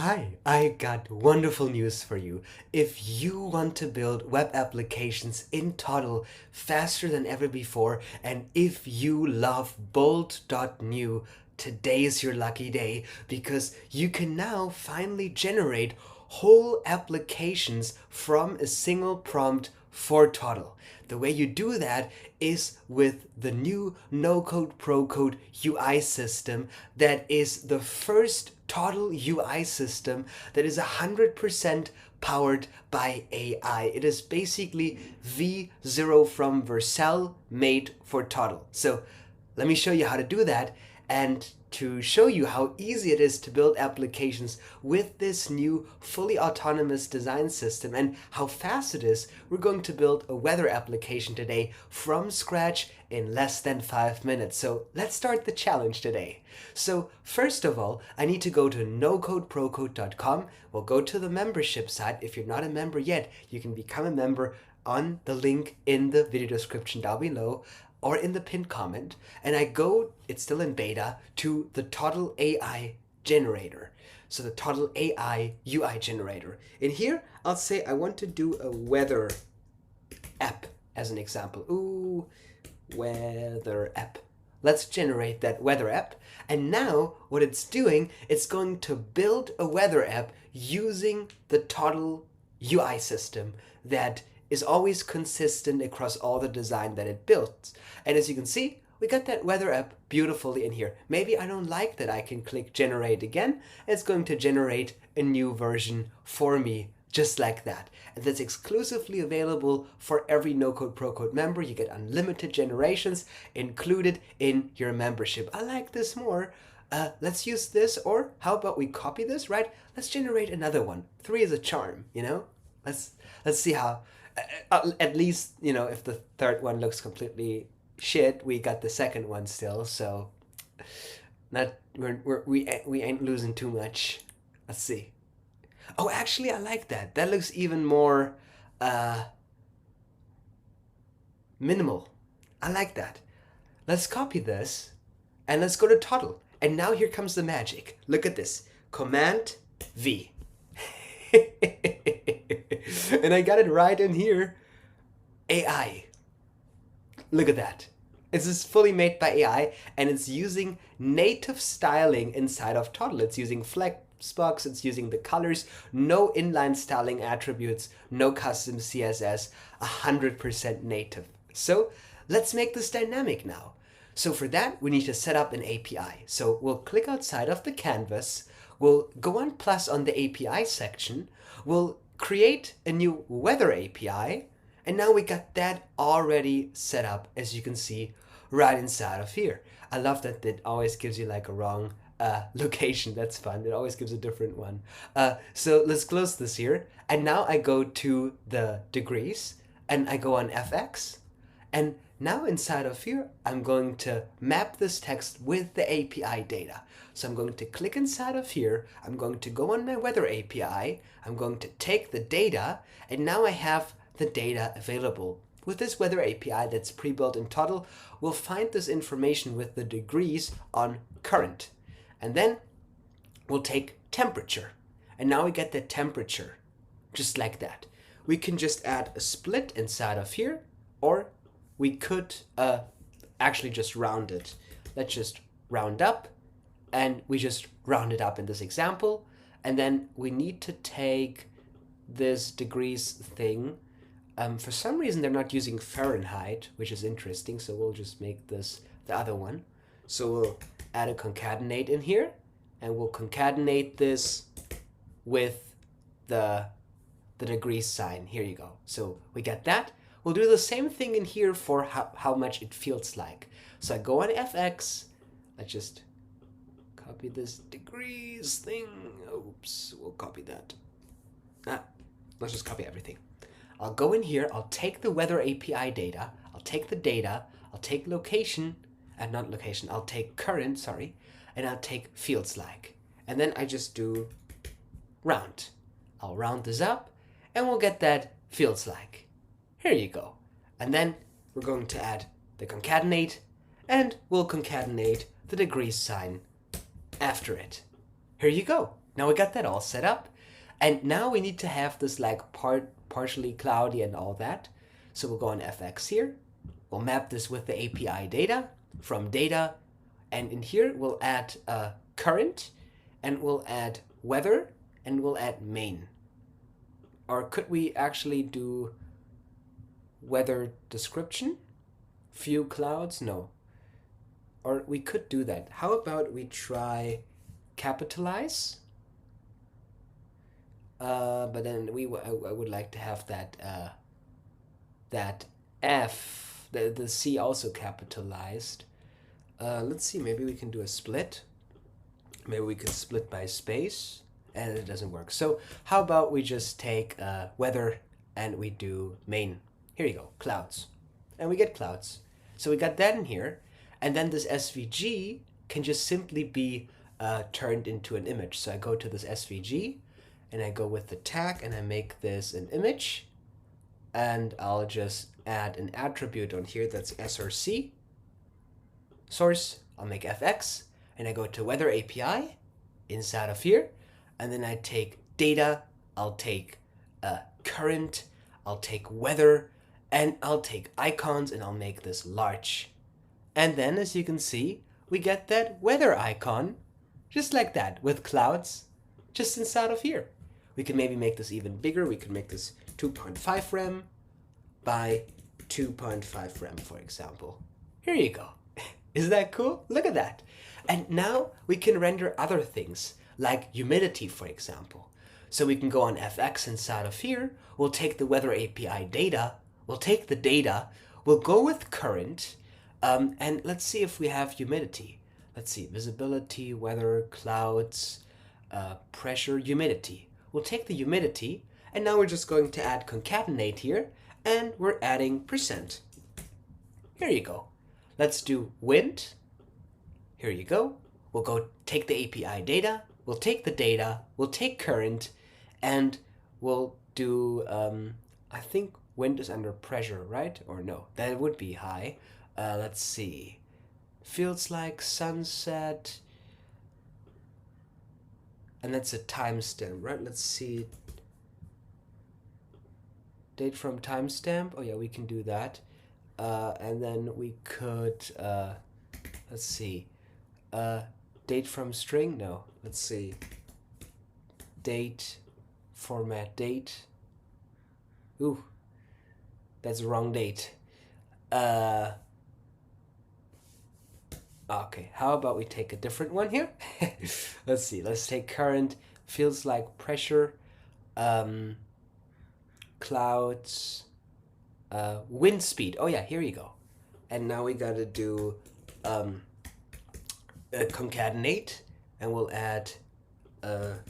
Hi, I got wonderful news for you. If you want to build web applications in Toddle faster than ever before, and if you love Bold.new, today is your lucky day because you can now finally generate whole applications from a single prompt for Toddle. The way you do that is with the new NoCode ProCode UI system that is the first Toddle UI system that is 100% powered by AI. It is basically V0 from Vercel made for Toddle. So let me show you how to do that and to show you how easy it is to build applications with this new fully autonomous design system and how fast it is, we're going to build a weather application today from scratch in less than 5 minutes. So let's start the challenge today. So first of all, I need to go to nocodeprocode.com. We'll go to the membership site. If you're not a member yet, you can become a member on the link in the video description down below or in the pinned comment, and I go, it's still in beta, to the Toddle AI generator. So the Toddle AI UI generator. In here, I'll say I want to do a weather app as an example. Ooh, weather app. Let's generate that weather app. And now what it's doing, it's going to build a weather app using the Toddle UI system that is always consistent across all the design that it builds. And as you can see, we got that weather app beautifully in here. Maybe I don't like that I can click generate again. It's going to generate a new version for me just like that. And that's exclusively available for every NoCode ProCode member. You get unlimited generations included in your membership. I like this more. Let's use this, or how about we copy this, right? Let's generate another one. 3 is a charm, you know? Let's see how, at least, you know, if the third one looks completely shit, we got the second one still, so not we ain't losing too much. Let's see. Oh, actually, I like that. That looks even more minimal. I like that. Let's copy this and let's go to Toddle. And now here comes the magic. Look at this. Command V. And I got it right in here. AI. Look at that. This is fully made by AI and it's using native styling inside of Toddle. It's using Flexbox, it's using the colors, no inline styling attributes, no custom CSS, 100% native. So let's make this dynamic now. So for that, we need to set up an API. So we'll click outside of the canvas, we'll go on plus on the API section, we'll create a new weather API, and now we got that already set up, as you can see, right inside of here. I love that it always gives you like a wrong location. That's fun. It always gives a different one. So let's close this here. And now I go to the degrees and I go on FX. And now inside of here, I'm going to map this text with the API data. So I'm going to click inside of here. I'm going to go on my weather API. I'm going to take the data, and now I have the data available. With this weather API that's pre-built in Toddle, we'll find this information with the degrees on current. And then we'll take temperature. And now we get the temperature, just like that. We can just add a split inside of here, or we could actually just round it. Let's just round up, and we just round it up in this example. And then we need to take this degrees thing. For some reason, they're not using Fahrenheit, which is interesting, so we'll just make this the other one. So we'll add a concatenate in here, and we'll concatenate this with the degrees sign. Here you go. So we get that. We'll do the same thing in here for how much it feels like. So I go on FX. Let's just copy this degrees thing. Oops, we'll copy that. Let's just copy everything. I'll go in here, I'll take the weather API data, I'll take the data, I'll take location, not location, I'll take current, sorry, and I'll take feels like. And then I just do round. I'll round this up, and we'll get that feels like. Here you go. And then we're going to add the concatenate, and we'll concatenate the degrees sign after it. Here you go. Now we got that all set up. And now we need to have this like partially cloudy and all that. So we'll go on FX here. We'll map this with the API data from data. And in here, we'll add current, and we'll add weather, and we'll add main. Or could we actually do weather description? Few clouds? No. Or we could do that. How about we try capitalize? But then I would like to have that that F, the C also capitalized. Let's see, maybe we can do a split. Maybe we can split by space, and it doesn't work. So how about we just take weather and we do main. Here you go, clouds. And we get clouds. So we got that in here. And then this SVG can just simply be turned into an image. So I go to this SVG, and I go with the tag, and I make this an image. And I'll just add an attribute on here that's src. Source, I'll make fx, and I go to weather API inside of here. And then I take data, I'll take current, I'll take weather, and I'll take icons, and I'll make this large. And then, as you can see, we get that weather icon, just like that, with clouds, just inside of here. We can maybe make this even bigger. We can make this 2.5 rem by 2.5 rem, for example. Here you go. Isn't that cool? Look at that. And now we can render other things, like humidity, for example. So we can go on FX inside of here. We'll take the weather API data. We'll take the data. We'll go with current. And let's see if we have humidity. Let's see, visibility, weather, clouds, pressure, humidity. We'll take the humidity, and now we're just going to add concatenate here, and we're adding %. Here you go. Let's do wind. Here you go. We'll go take the API data, we'll take the data, we'll take current, and we'll do, I think wind is under pressure, right? Or no, that would be high. Let's see. Feels like sunset. And that's a timestamp, right? Let's see. Date from timestamp. Oh yeah, we can do that. And then we could, let's see. Date from string? No. Let's see. Date, format date. Ooh, that's the wrong date. Okay, how about we take a different one here? Let's see, let's take current, feels like pressure, clouds, wind speed. Oh yeah, here you go. And now we gotta do concatenate, and we'll add here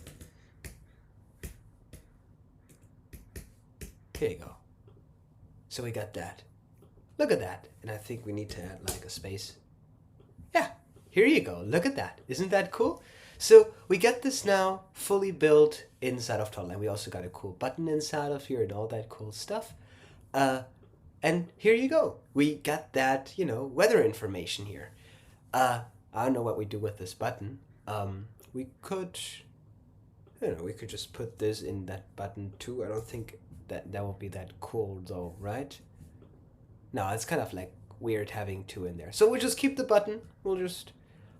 you go. So we got that. Look at that. And I think we need to add like a space. Yeah, here you go. Look at that. Isn't that cool? So we get this now fully built inside of Toddle. And we also got a cool button inside of here and all that cool stuff. And here you go. We got that, weather information here. I don't know what we do with this button. We could just put this in that button too. I don't think that will be that cool though, right? No, it's kind of like weird having two in there. So we'll just keep the button.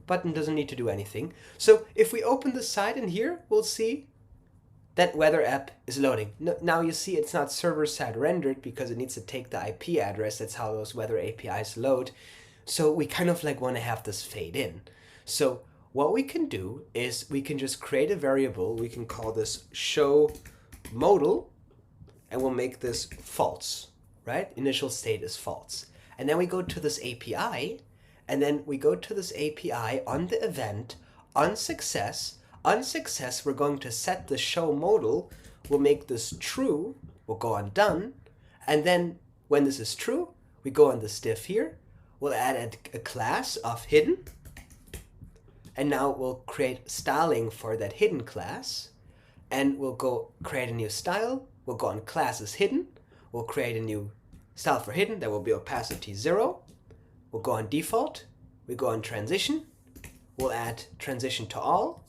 Button doesn't need to do anything. So if we open the site in here, we'll see that weather app is loading. Now you see it's not server-side rendered because it needs to take the IP address. That's how those weather APIs load. So we kind of like want to have this fade in. So what we can do is we can just create a variable. We can call this show modal, and we'll make this false, right? Initial state is false. And then we go to this API, and then we go to this API on the event, on success. On success, we're going to set the show modal. We'll make this true. We'll go on done. And then when this is true, we go on this div here. We'll add a class of hidden. And now we'll create styling for that hidden class. And we'll go create a new style. We'll go on classes hidden. We'll create a new style for hidden. That will be opacity 0. We'll go on default. We go on transition. We'll add transition to all.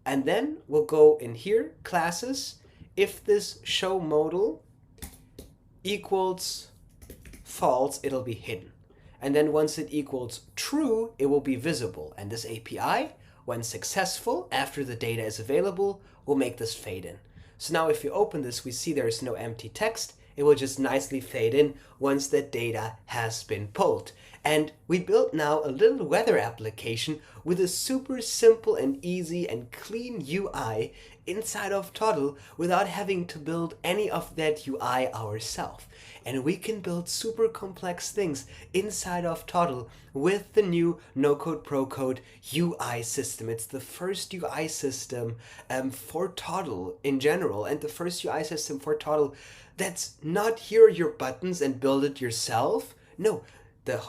And then we'll go in here, classes. If this show modal equals false, it'll be hidden. And then once it equals true, it will be visible. And this API, when successful, after the data is available, will make this fade in. So now if you open this, we see there's no empty text. It will just nicely fade in once that data has been pulled. And we built now a little weather application with a super simple and easy and clean UI inside of Toddle without having to build any of that UI ourselves. And we can build super complex things inside of Toddle with the new NoCode Pro Code UI system. It's the first UI system for Toddle in general, and the first UI system for Toddle that's not here are your buttons and build it yourself. No,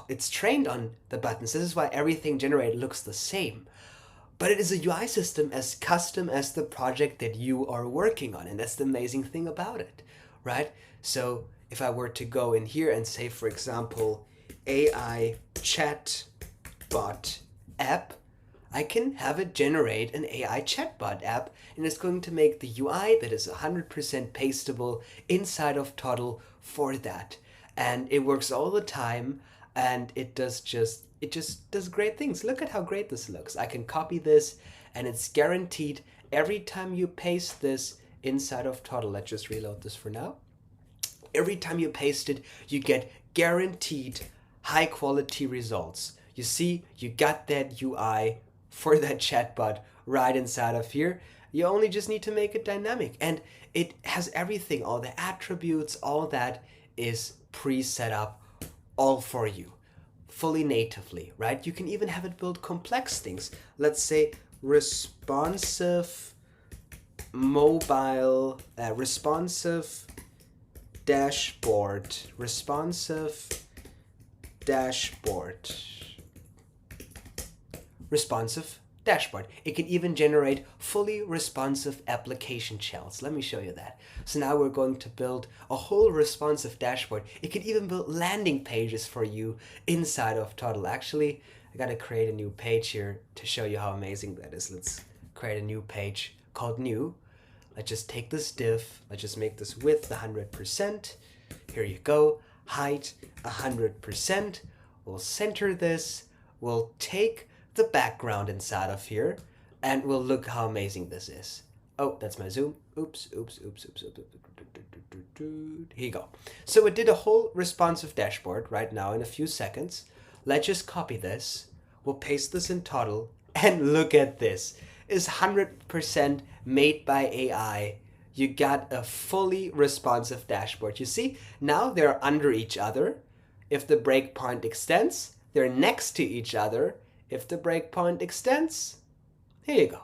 it's trained on the buttons. This is why everything generated looks the same. But it is a UI system as custom as the project that you are working on. And that's the amazing thing about it, right? So if I were to go in here and say, for example, AI chatbot app, I can have it generate an AI chatbot app, and it's going to make the UI that is 100% pastable inside of Toddle for that. And it works all the time, and it just does great things. Look at how great this looks. I can copy this, and it's guaranteed every time you paste this inside of Toddle. Let's just reload this for now. Every time you paste it, you get guaranteed high quality results. You see, you got that UI for that chatbot right inside of here. You only just need to make it dynamic, and it has everything, all the attributes, all that is pre-set up all for you, fully natively, right? You can even have it build complex things. Let's say responsive mobile, responsive dashboard. It can even generate fully responsive application shells. Let me show you that. So now we're going to build a whole responsive dashboard. It can even build landing pages for you inside of Toddle. Actually, I gotta create a new page here to show you how amazing that is. Let's create a new page called new. Let's just take this div. Let's just make this width 100%. Here you go. Height 100%. We'll center this. We'll take the background inside of here, and we'll look how amazing this is. Oh, that's my zoom. Oops. Here you go. So it did a whole responsive dashboard right now in a few seconds. Let's just copy this. We'll paste this in Toddle, and look at this. It's 100% made by AI. You got a fully responsive dashboard. You see, now they're under each other. If the breakpoint extends, they're next to each other. If the breakpoint extends, here you go.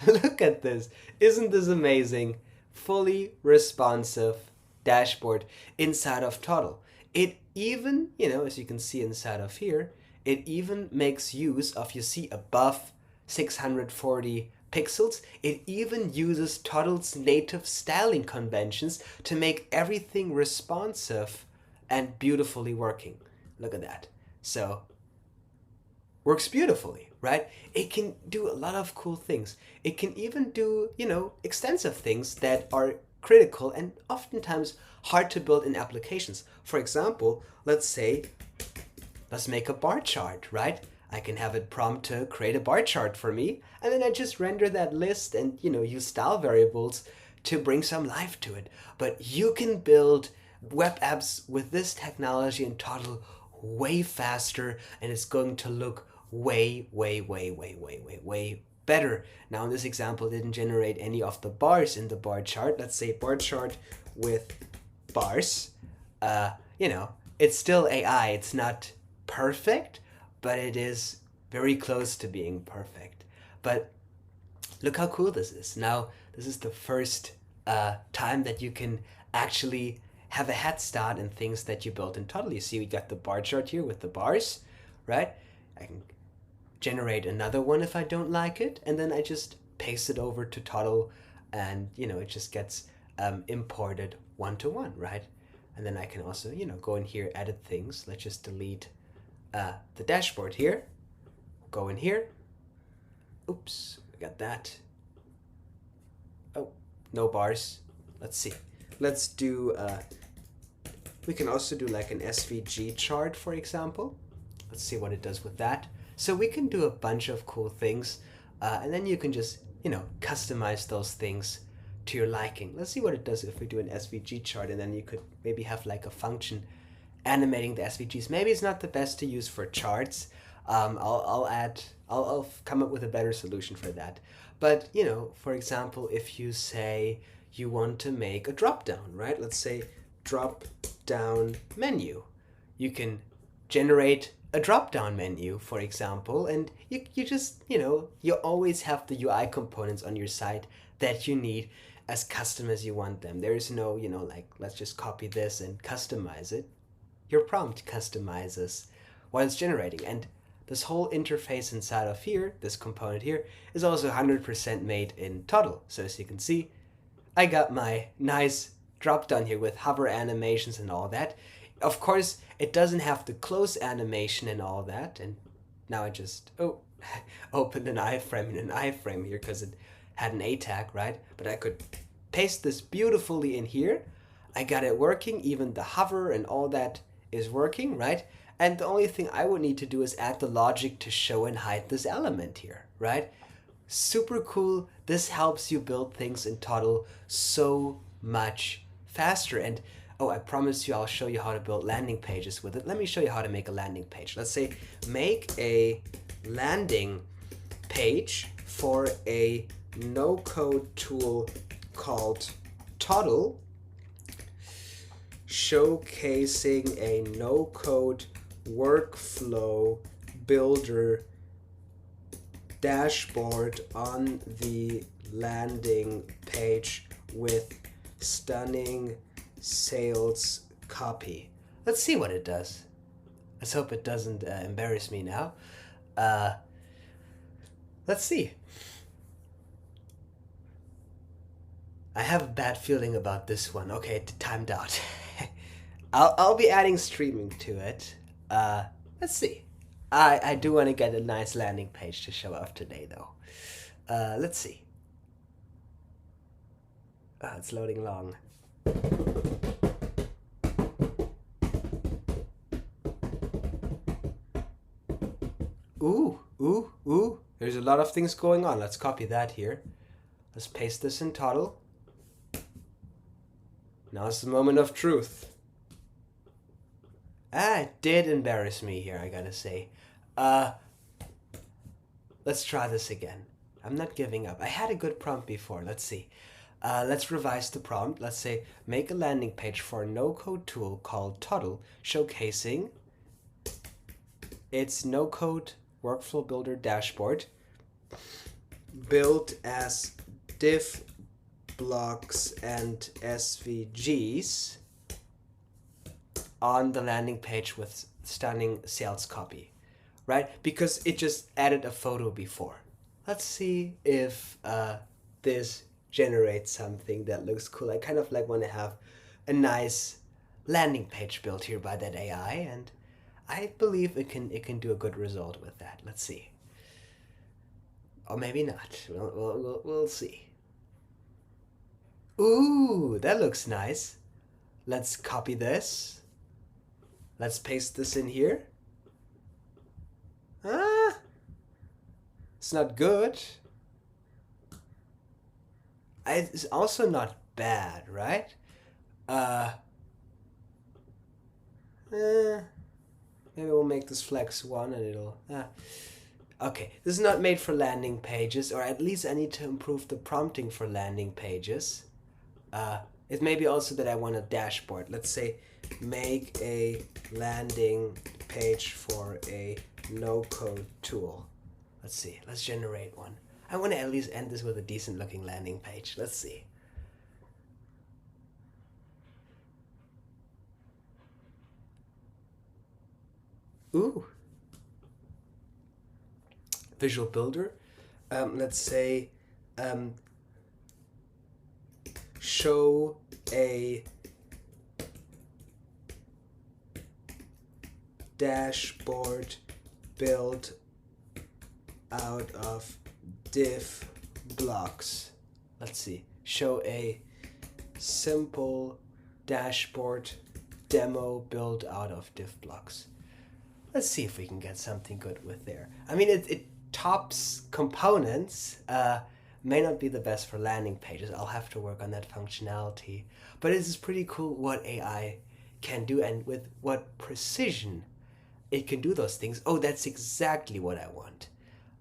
Look at this. Isn't this amazing? Fully responsive dashboard inside of Toddle. It even, as you can see inside of here, it even makes use of, you see above 640 pixels, it even uses Toddle's native styling conventions to make everything responsive and beautifully working. Look at that. So, works beautifully, right? It can do a lot of cool things. It can even do, extensive things that are critical and oftentimes hard to build in applications. For example, let's make a bar chart, right? I can have it prompt to create a bar chart for me, and then I just render that list and, use style variables to bring some life to it. But you can build web apps with this technology in Toddle way faster, and it's going to look way better. Now in this example, it didn't generate any of the bars in the bar chart. Let's say bar chart with bars. It's still AI. It's not perfect, but it is very close to being perfect. But look how cool this is. Now, this is the first time that you can actually have a head start in things that you built in Toddle. You see we got the bar chart here with the bars, right? I can generate another one if I don't like it, and then I just paste it over to Toddle, and it just gets imported one-to-one, right? And then I can also, go in here, edit things. Let's just delete the dashboard here. Go in here. Oops, we got that. no bars. Let's see. Let's do, we can also do like an SVG chart, for example. Let's see what it does with that. So we can do a bunch of cool things, and then you can just, customize those things to your liking. Let's see what it does if we do an SVG chart, and then you could maybe have like a function animating the SVGs. Maybe it's not the best to use for charts. I'll come up with a better solution for that. But, for example, if you say you want to make a drop down, right? Let's say drop down menu. You can generate a drop down menu, for example, and you just, you always have the UI components on your site that you need as custom as you want them. There is no, like, let's just copy this and customize it. Your prompt customizes while it's generating. And this whole interface inside of here, this component here, is also 100% made in Toddle. So as you can see, I got my nice drop down here with hover animations and all that. Of course, it doesn't have the close animation and all that. And now I just, opened an iframe in an iframe here because it had an A tag, right? But I could paste this beautifully in here. I got it working, even the hover and all that is working, right? And the only thing I would need to do is add the logic to show and hide this element here, right? Super cool. This helps you build things in Toddle so much faster. And I promise you I'll show you how to build landing pages with it. Let me show you how to make a landing page. Let's say make a landing page for a NoCode tool called Toddle, showcasing a NoCode workflow builder dashboard on the landing page with stunning sales copy. Let's see what it does. Let's hope it doesn't embarrass me now. Let's see. I have a bad feeling about this one. Okay, it timed out. I'll be adding streaming to it. Let's see. I do want to get a nice landing page to show off today, though. Let's see. It's loading long. Ooh. There's a lot of things going on. Let's copy that here. Let's paste this in Toddle. Now it's the moment of truth. It did embarrass me here, I gotta say. Let's try this again. I'm not giving up. I had a good prompt before. Let's see. Let's revise the prompt. Let's say, make a landing page for a no-code tool called Toddle, showcasing its no-code workflow builder dashboard, built as div blocks and SVGs on the landing page with stunning sales copy, right? Because it just added a photo before. Let's see if this generates something that looks cool. I kind of like want to have a nice landing page built here by that AI, and I believe it can do a good result with that. Let's see. Or maybe not. We'll see. Ooh, that looks nice. Let's copy this. Let's paste this in here. It's not good. It's also not bad, right? Maybe we'll make this flex 1 and it'll... Okay, this is not made for landing pages, or at least I need to improve the prompting for landing pages. It may be also that I want a dashboard. Let's say make a landing page for a no-code tool. Let's see, let's generate one. I want to at least end this with a decent looking landing page. Let's see. Ooh. Visual Builder. Let's say show a dashboard built out of div blocks. Let's see. show a simple dashboard demo built out of div blocks. Let's see if we can get something good with there. I mean, it tops components, may not be the best for landing pages. I'll have to work on that functionality. But it is pretty cool what AI can do and with what precision it can do those things. Oh, that's exactly what I want.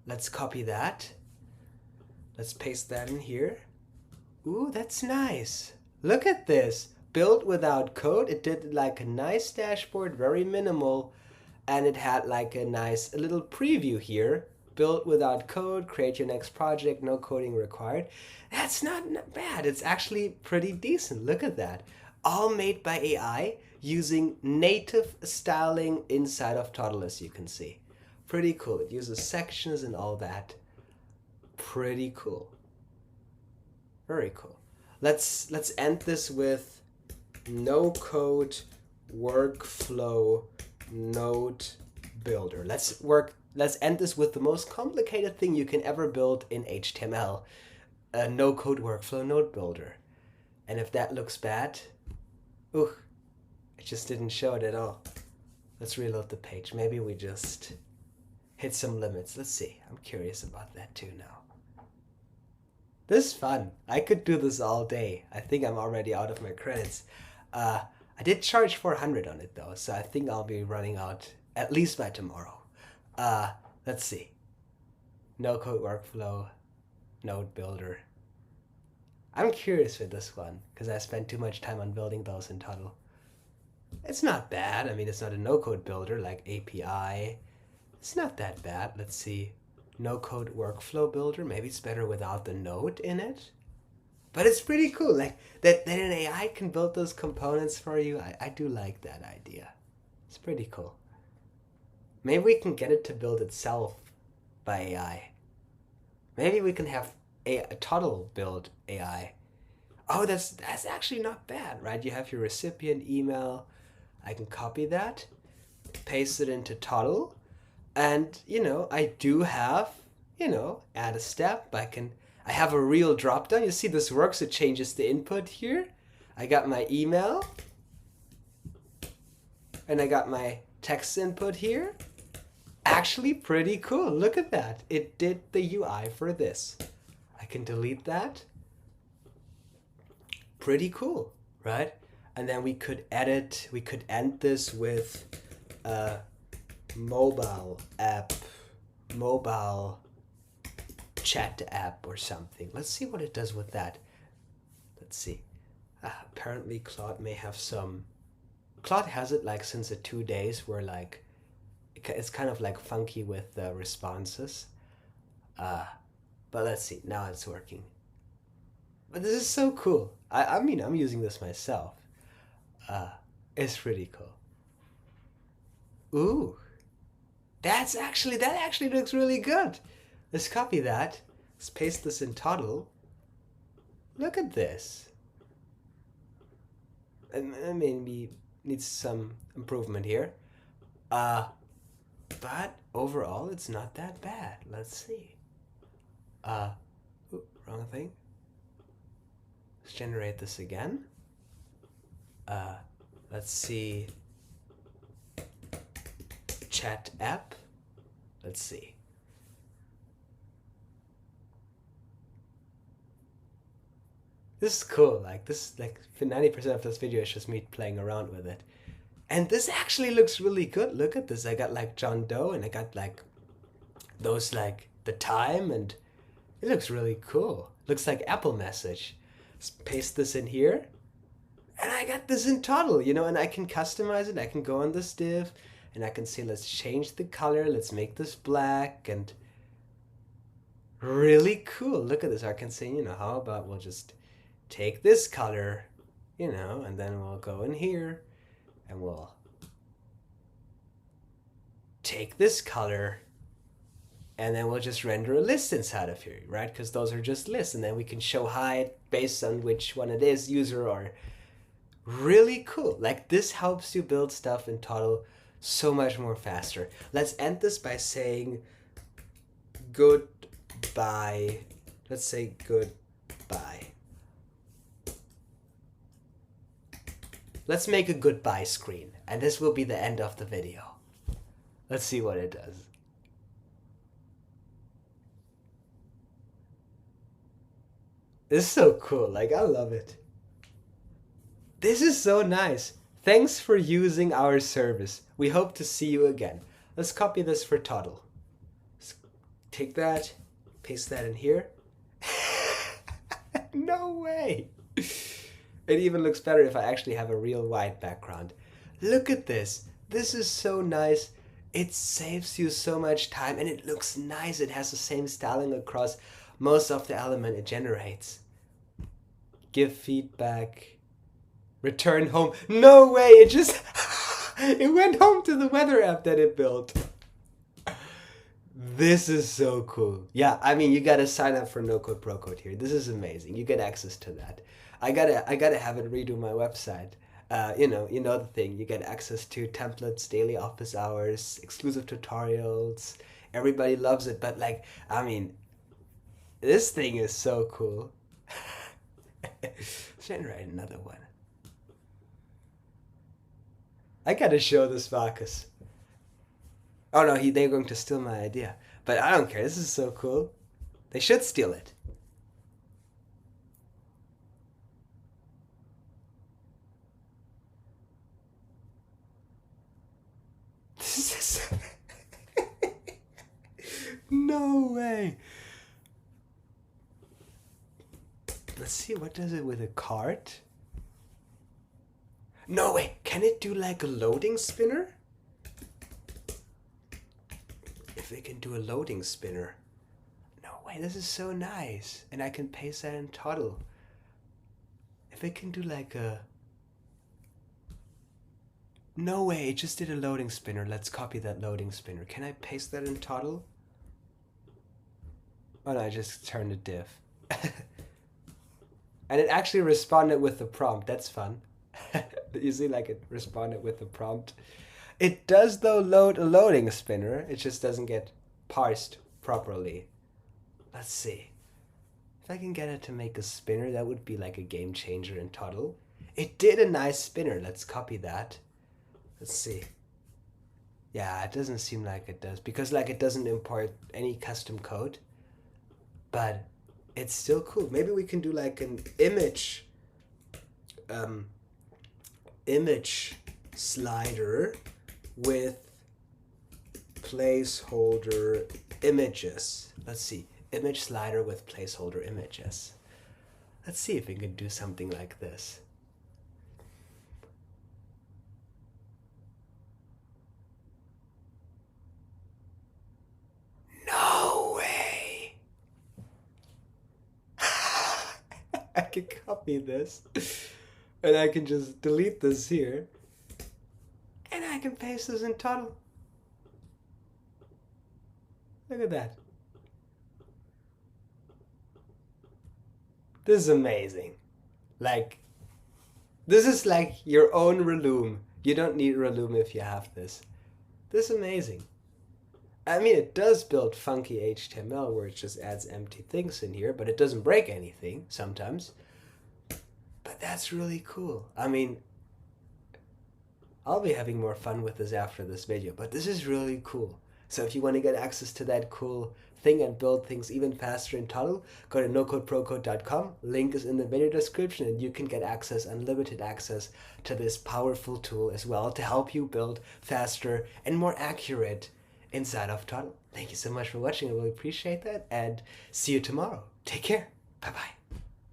Let's copy that. Let's paste that in here. Ooh, that's nice. Look at this. Built without code. It did like a nice dashboard, very minimal. And it had like a little preview here. Built without code, create your next project, no coding required. That's not bad. It's actually pretty decent. Look at that. All made by AI using native styling inside of Toddle, as you can see. Pretty cool. It uses sections and all that. Pretty cool. Very cool. Let's end this with NoCode workflow node builder. Let's end this with the most complicated thing you can ever build in HTML, a NoCode workflow node builder. And if that looks bad, ooh, it just didn't show it at all. Let's reload the page. Maybe we just hit some limits. Let's see. I'm curious about that too now. This is fun. I could do this all day. I think I'm already out of my credits. I did charge 400 on it though, so I think I'll be running out at least by tomorrow. Let's see. NoCode workflow node builder. I'm curious with this one because I spent too much time on building those in Toddle. It's not bad. I mean, it's not a no-code builder like API. It's not that bad. Let's see. No-code workflow builder. Maybe it's better without the node in it. But it's pretty cool. Like that an AI can build those components for you. I do like that idea. It's pretty cool. Maybe we can get it to build itself by AI. Maybe we can have a Toddle build AI. Oh, that's actually not bad, right? You have your recipient email. I can copy that, paste it into Toddle, and I do have, add a step. I have a real drop down. You see this works. It changes the input here. I got my email, and I got my text input here. Actually pretty cool. Look at that. It did the UI for this. I can delete that. Pretty cool, right? And then we could end this with a mobile chat app or something. Let's see what it does with that. Let's see. Apparently Claude may have some. Claude has it like since the 2 days where like it's kind of like funky with the responses. But let's see. Now it's working. But this is so cool. I mean, I'm using this myself. It's pretty cool. Ooh, that actually looks really good. Let's copy that. Let's paste this in Toddle. Look at this. I mean, we need some improvement here. But overall, it's not that bad. Let's see. Wrong thing. Let's generate this again. Let's see. Chat app. Let's see. This is cool. Like this, like 90% of this video is just me playing around with it. And this actually looks really good. Look at this. I got like John Doe and I got like those like the time and it looks really cool. Looks like Apple Message. Let's paste this in here. And I got this in Toddle, and I can customize it. I can go on this div and I can say, let's change the color. Let's make this black and really cool. Look at this. I can say, how about we'll just take this color, and then we'll go in here and we'll take this color and then we'll just render a list inside of here, right? Because those are just lists and then we can show height based on which one it is, user or really cool. Like this helps you build stuff in Toddle so much more faster. Let's end this by saying goodbye. Let's say goodbye. Let's make a goodbye screen, and this will be the end of the video. Let's see what it does. This is so cool, like I love it. This is so nice. Thanks for using our service. We hope to see you again. Let's copy this for Toddle. Let's take that, paste that in here. No way! It even looks better if I actually have a real white background. Look at this. This is so nice. It saves you so much time and it looks nice. It has the same styling across most of the element it generates. Give feedback. Return home. No way! It just... it went home to the weather app that it built. This is so cool. Yeah, I mean, you gotta sign up for NoCode Pro Code here. This is amazing. You get access to that. I gotta have it redo my website. You know the thing. You get access to templates, daily office hours, exclusive tutorials. Everybody loves it, but like, I mean, this thing is so cool. Let's generate another one. I gotta show this Marcus. Oh no, they're going to steal my idea. But I don't care, this is so cool. They should steal it. This is... No way. Let's see, what does it with a cart? No way, can it do like a loading spinner? If it can do a loading spinner. No way, this is so nice. And I can paste that in Toddle. If it can do like a... No way, it just did a loading spinner. Let's copy that loading spinner. Can I paste that in Toddle? Oh no, I just turned a div. And it actually responded with the prompt. That's fun. You see, like it responded with the prompt. It does though load a loading spinner. It just doesn't get parsed properly. Let's see. If I can get it to make a spinner, that would be like a game changer in Toddle. It did a nice spinner. Let's copy that. Let's see. Yeah, it doesn't seem like it does because like it doesn't import any custom code. But it's still cool. Maybe we can do like an image slider with placeholder images. Let's see. Image slider with placeholder images. Let's see if we can do something like this. No way! I can copy this and I can just delete this here and I can paste this in Toddle. Look at that. This is amazing. Like, this is like your own Reloom. You don't need Reloom if you have this. This is amazing. I mean, it does build funky HTML where it just adds empty things in here, but it doesn't break anything sometimes. But that's really cool. I mean, I'll be having more fun with this after this video, but this is really cool. So if you want to get access to that cool thing and build things even faster in Toddle, go to nocodeprocode.com. Link is in the video description and you can get access, unlimited access to this powerful tool as well to help you build faster and more accurate inside of Toddle. Thank you so much for watching. I really appreciate that and see you tomorrow. Take care. Bye-bye.